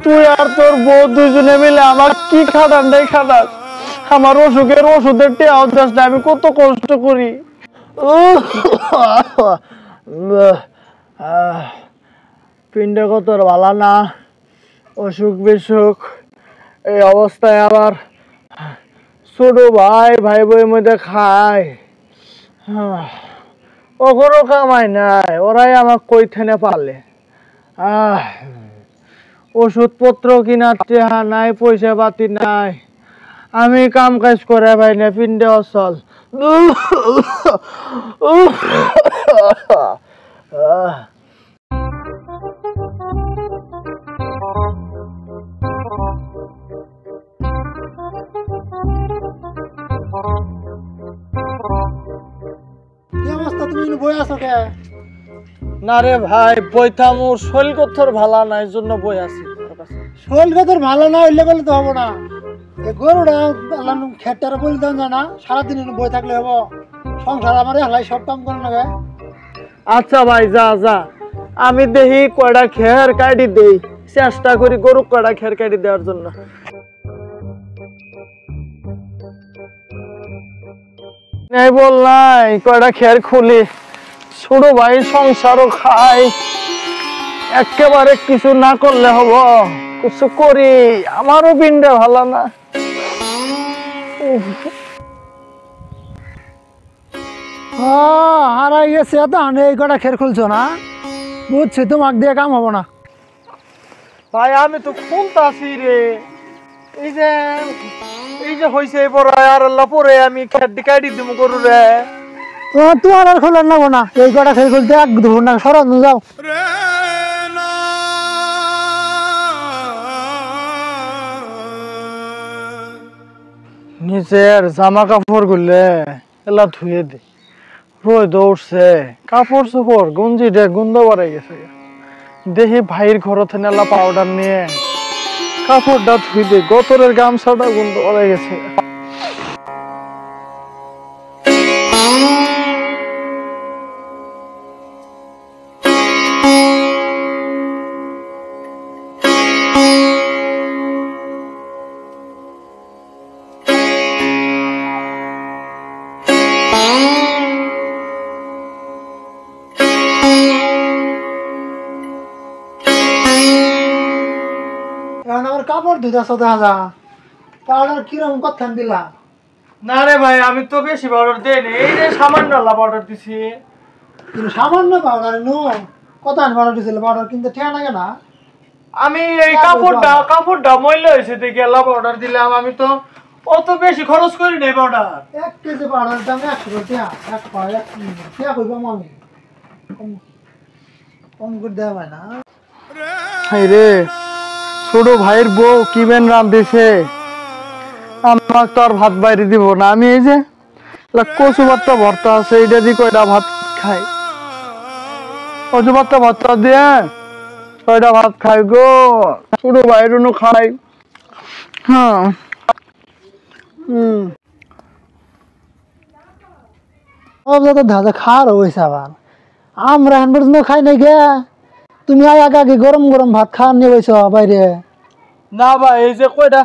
তুই আর তোর বউ দুইজনে মিলে আমার কি খাটানটাই খাটাস। আমার অসুখের ওষুধের টেয়াও যাস না, আমি কত কষ্ট করি। পিন্ডে কত ভালো না, অসুখ বিসুখ। এই অবস্থায় আবার ছোট ভাই ভাই বইয়ের মধ্যে খায়, ওখানেও কামাই নাই, ওরাই আমার কই থেনে পালে। ওষুধপত্র কিনার টেহা নাই, পয়সা পাতি নাই, আমি কাম কাজ করে ভাই না, পিন্ডে অচল। না রে ভাই, বইটা মোর শরীর কথর ভালো না, এই জন্য বই আছি। শরীর কথর ভালো না হইলে বলে তো হবো না। গরুটা খেটারে বলে দেন না, সারাদিন বই থাকলে হবো? সংসার আমার হেলাই সব কাম করে নেবে। আচ্ছা ভাই, যা যা, আমি দেখি কয়টা খের কাটি দেই, চেষ্টা করি গরু কয়টা খের কাটি দেওয়ার জন্য। এই বললাই কয়টা খের খুলি, ছোট ভাই সংসারও খাই, একেবারে কিছু না করলে হব, কিছু করি, আমারও পিন্ডে ভালো না। হারাই গেছে তো, এই কটা খের খুলছো না, বুঝছি তোমাকে দিয়ে কাম হবো না। ভাই আমি তো খুলতাছি রে, এই যে হয়েছে পরে আর আল্লাহ পরে আমি খেড্ডি কাটি দিব গরু রে। তোমার আর খোলার নেবো না, এই কটা খের খুলতে এক ধরুন না, সরানো যাও। নিচের জামা কাপড় গুলে এলা ধুয়ে দে, রোদ উঠছে, কাপড় চোপড় গঞ্জি দে গন্ধ বাড়াই গেছে। দেখি ভাইয়ের ঘর থেকে এলা পাউডার নিয়ে কাপড়টা ধুই দে, গতরের গামছাটা গন্ধ বাড়াই গেছে। আমার কাপড় ধুতেছ দেখা যা, পাউডার কিরকম কথা দিলা? না রে ভাই, আমি তো বেশি পাউডার দেইনি, এই যে সামান্য পাউডার দিছি। কিন্তু সামান্য পাউডার নো কত পাউডার দিছিল? পাউডার কিনতে ঠিয়া লাগে না? আমি এই কাপড়টা ময়লা হয়েছে দেখে এলা পাউডার দিলাম, আমি তো অত বেশি খরচ করি নাই পাউডার। 1 কেজি পাউডার দাম 100 টাকা, এক টাকা কইব আমি কম করে দেওয়া হয় না। হাই রে, ছোট ভাইয়ের বউ কি বেন রাম দিছে, আমাকে তো আর ভাত বাইরে দিব না। আমি এই যে কচু পাত্তা ভর্তা আছে, এইটা দিয়ে কয়টা ভাত খাই, কচু পাত্তা ভর্তা দিয়ে কয়টা ভাত খাই গো, ছোট ভাইয়ের খাই। হ্যাঁ ধাজা খাওয়ার হয়েছে আবার, আমরা এখন পর্যন্ত খাই নাই গে, তুমি আগে গরম গরম ভাত খাওয়ার নিয়ে বইছ বাইরে। না ভাই, এই যে কয়টা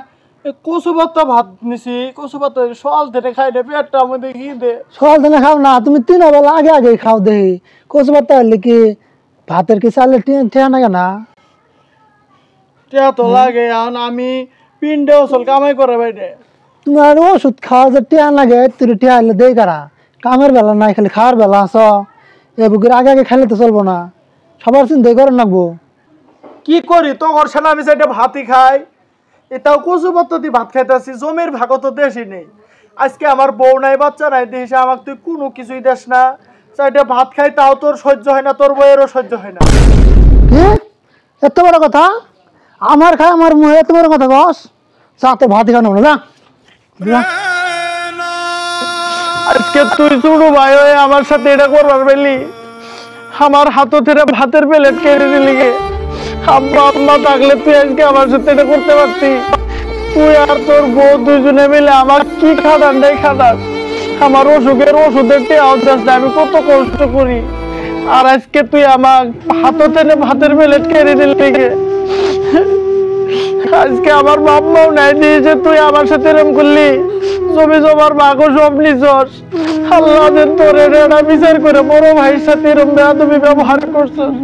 কচু পাত্তা ভাত নিছি, কচু পাত্তা সকাল থেকে খাই না, পেটটা মধ্যে কি দে। সকাল থেকে খাও না তুমি, 3 বেলা আগে খাও দেখি। কচু পাত্তা হলে কি ভাতের কি চালে ঠেয়া লাগে না? টেয়া তো লাগে, এখন আমি পিন্ডে অচল কামাই করে বাইরে। তুমি আর ওষুধ খাওয়া যে টেয়া লাগে, তুই টেয়া হলে দেই কারা? কামের বেলা নাই, খালি খাওয়ার বেলা আস, এ বুকের আগে খাইলে তো চলবো না, সবার চিন্তাই করে রাখবো। কি করি তো করছে না, আমি সেটা ভাতই খাই, এটাও কচু পাত্তা দিয়ে ভাত খাইতেছি, জমির ভাগও তো দেশই নেই। আজকে আমার বউ নাই বাচ্চা নাই, দেশে আমাকে তুই কোনো কিছুই দেস না, চাইটা ভাত খাই তাও তোর সহ্য হয় না, তোর বউয়েরও সহ্য হয় না। এত বড় কথা আমার খাই, আমার মুহে এত বড় কথা বস, চা তো ভাত খানো না। আজকে তুই ছোট ভাই হয়ে আমার সাথে এটা করবার পেলি, আমার হাতও থেকে ভাতের প্লেট কেড়ে দিলি গে। আব্বা আম্মা থাকলে তুই আজকে আমার সাথে এটা করতে পারতি। তুই আর তোর বউ দুইজনে মিলে আমার কি খাটানটাই খাটাস, আমার অসুখের ওষুধের টেয়াও যাস না, আমি কত কষ্ট করি, আর আজকে তুই আমার হাতও থেকে ভাতের প্লেট কেড়ে দিলি গে। আজকে আমার বাপ মাও নাই দিয়েছে, তুই আমার সাথে এরকম করলি, জমি জমার ভাগও সব নিছস। আল্লাহ যে তোর এটা বিচার করে বড় ভাইয়ের সাথে এরকম বেয়াদবি ব্যবহার করছস।